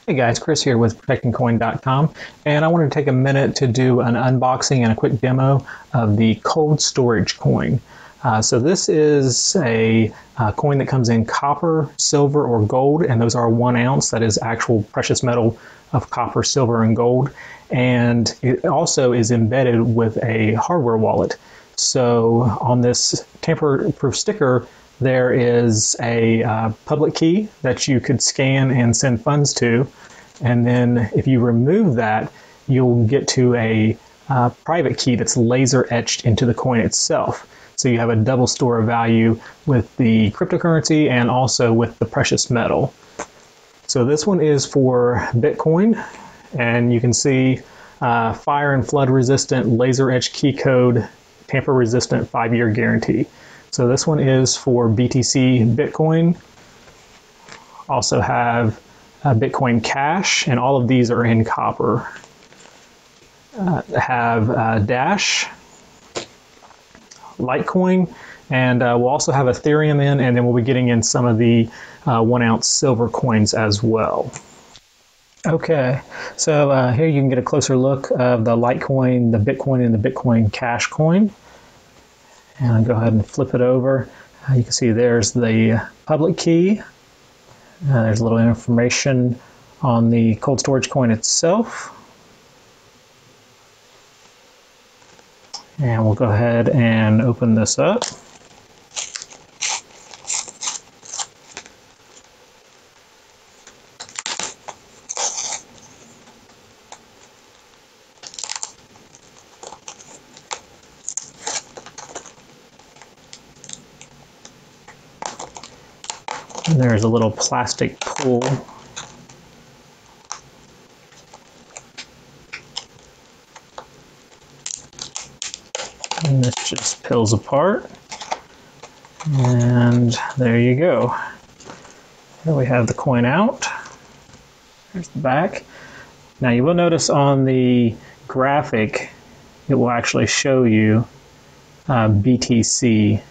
Hey guys, Chris here with protectingcoin.com, and I wanted to take a minute to do an unboxing and a quick demo of the cold storage coin. So this is a coin that comes in copper, silver, or gold, and those are 1 ounce. That is actual precious metal of copper, silver, and gold. And it also is embedded with a hardware wallet. So on this tamper-proof sticker, there is a public key that you could scan and send funds to. And then if you remove that, you'll get to a private key that's laser etched into the coin itself. So you have a double store of value with the cryptocurrency and also with the precious metal. So this one is for Bitcoin, and you can see fire and flood resistant, laser etched key code, tamper resistant, 5-year guarantee. So this one is for BTC Bitcoin. Also have Bitcoin Cash, and all of these are in copper. Have Dash, Litecoin, and we'll also have Ethereum in, and then we'll be getting in some of the 1 ounce silver coins as well. Okay, so here you can get a closer look of the Litecoin, the Bitcoin, and the Bitcoin Cash coin. And I'll go ahead and flip it over. You can see there's the public key. There's a little information on the cold storage coin itself. And we'll go ahead and open this up. And there's a little plastic pull. And this just peels apart. And there you go. Here we have the coin out. There's the back. Now you will notice on the graphic, it will actually show you BTC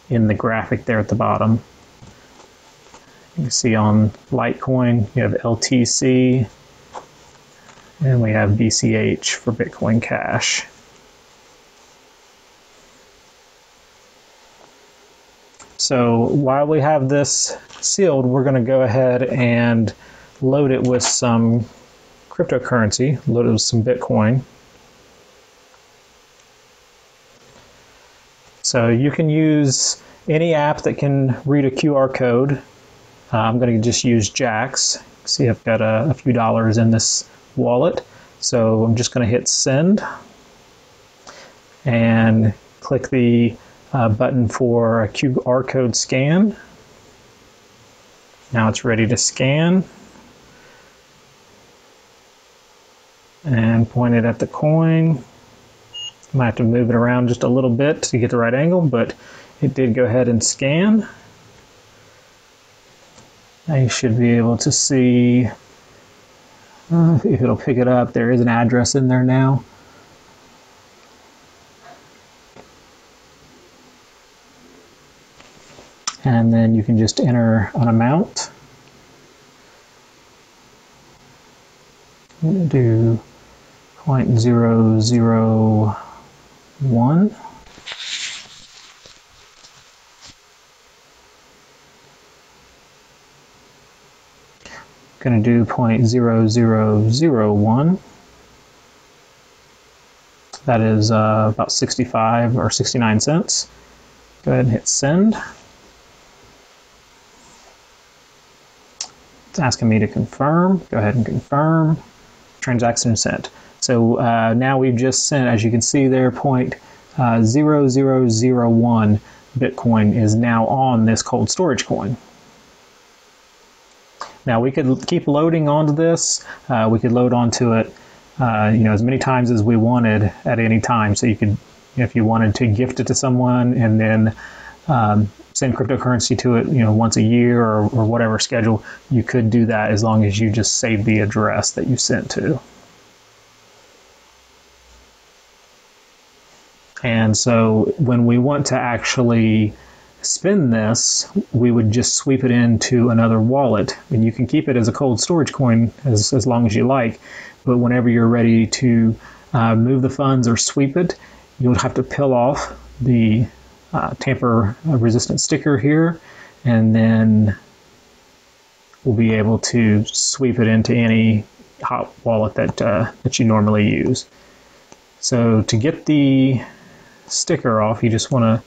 in the graphic there at the bottom. You can see on Litecoin, you have LTC, and we have BCH for Bitcoin Cash. So while we have this sealed, we're going to go ahead and load it with some cryptocurrency, load it with some Bitcoin. So you can use any app that can read a QR code. I'm going to just use Jax. See, I've got a few dollars in this wallet. So I'm just going to hit send and click the button for a QR code scan. Now it's ready to scan. And point it at the coin. Might have to move it around just a little bit to get the right angle, but it did go ahead and scan. Now you should be able to see if it'll pick it up. There is an address in there now. And then you can just enter an amount. Do 0.001. Going to do 0.0001. That is about 65 or 69 cents. Go ahead and hit send. It's asking me to confirm. Go ahead and confirm. Transaction sent. So now we've just sent, as you can see there, 0.0001 Bitcoin is now on this cold storage coin. Now we could keep loading onto this. We could load onto it, as many times as we wanted at any time. So you could, if you wanted to gift it to someone and then send cryptocurrency to it, once a year or whatever schedule, you could do that as long as you just save the address that you sent to. And so when we want to actually spend this, we would just sweep it into another wallet. And you can keep it as a cold storage coin as long as you like, but whenever you're ready to move the funds or sweep it, you'll have to peel off the tamper resistant sticker here, and then we'll be able to sweep it into any hot wallet that you normally use. So to get the sticker off, you just want to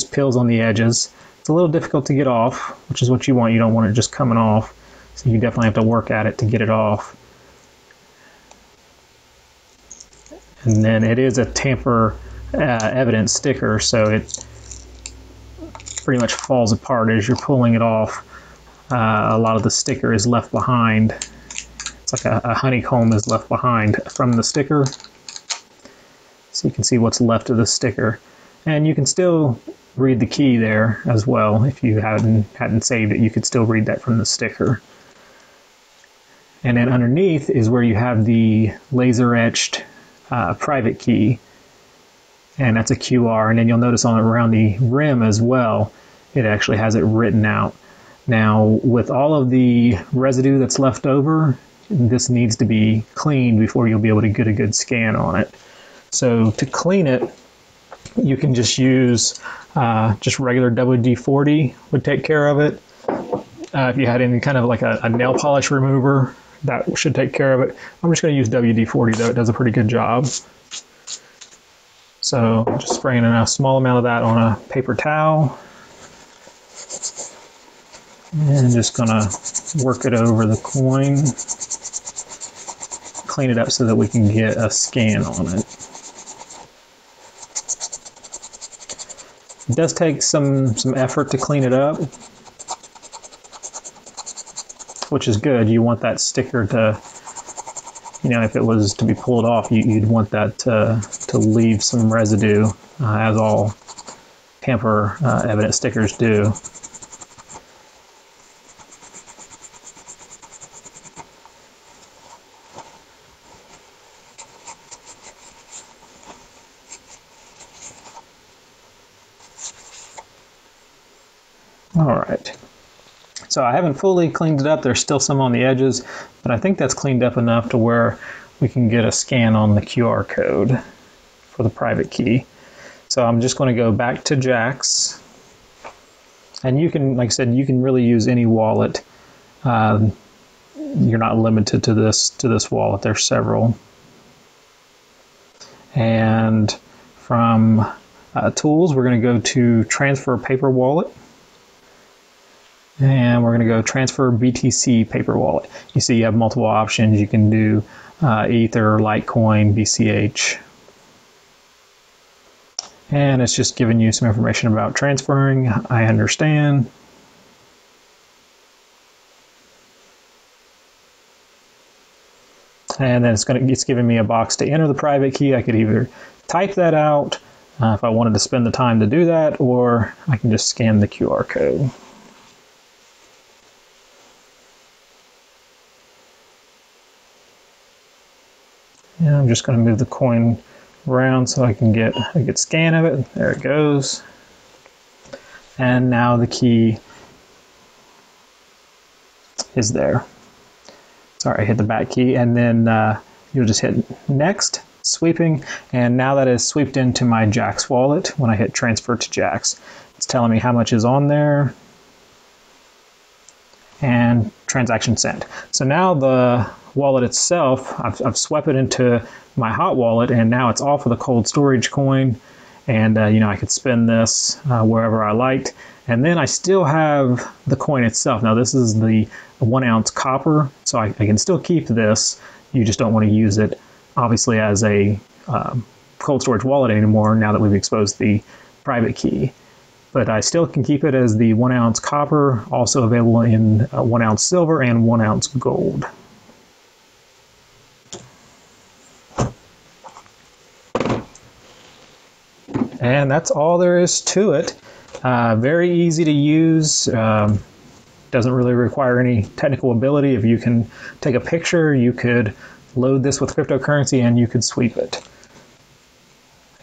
peels on the edges. It's a little difficult to get off, which is what you want. You don't want it just coming off, so you definitely have to work at it to get it off. And then it is a tamper evident sticker, so it pretty much falls apart as you're pulling it off. A lot of the sticker is left behind. It's like a honeycomb is left behind from the sticker. So you can see what's left of the sticker. And you can still read the key there as well. If you hadn't saved it, you could still read that from the sticker. And then underneath is where you have the laser etched private key. And that's a QR. And then you'll notice around the rim as well, it actually has it written out. Now, with all of the residue that's left over, this needs to be cleaned before you'll be able to get a good scan on it. So to clean it, you can just use just regular WD-40 would take care of it. If you had any kind of like a nail polish remover, that should take care of it. I'm just going to use WD-40 though, it does a pretty good job. So just spraying a small amount of that on a paper towel. And just going to work it over the coin. Clean it up so that we can get a scan on it. It does take some effort to clean it up, which is good. You want that sticker to, if it was to be pulled off, you'd want that to leave some residue, as all tamper evident stickers do. All right, so I haven't fully cleaned it up. There's still some on the edges, but I think that's cleaned up enough to where we can get a scan on the QR code for the private key. So I'm just going to go back to Jack's, and you can, like I said, you can really use any wallet. You're not limited to this wallet. There's several. And from tools, we're going to go to transfer paper wallet. And we're going to go transfer BTC paper wallet. You see you have multiple options. You can do Ether, Litecoin, BCH. And it's just giving you some information about transferring. I understand. And then it's giving me a box to enter the private key. I could either type that out if I wanted to spend the time to do that, or I can just scan the QR code. And I'm just going to move the coin around so I can get a good scan of it. There it goes. And now the key is there. Sorry, I hit the back key, and then you'll just hit next, sweeping, and now that is swept into my Jack's wallet. When I hit transfer to Jack's, it's telling me how much is on there, and transaction sent. So now the wallet itself, I've swept it into my hot wallet, and now it's off of the cold storage coin, and I could spend this wherever I liked. And then I still have the coin itself. Now this is the 1 ounce copper, so I can still keep this. You just don't want to use it obviously as a cold storage wallet anymore now that we've exposed the private key. But I still can keep it as the 1 ounce copper, also available in 1 ounce silver and 1 ounce gold. And that's all there is to it. Very easy to use. Doesn't really require any technical ability. If you can take a picture, you could load this with cryptocurrency and you could sweep it.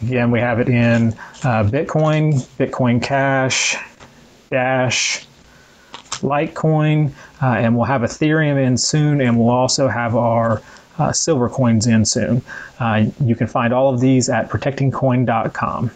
Again, we have it in Bitcoin, Bitcoin Cash, dash Litecoin, and we'll have Ethereum in soon, and we'll also have our silver coins in soon. You can find all of these at protectingcoin.com.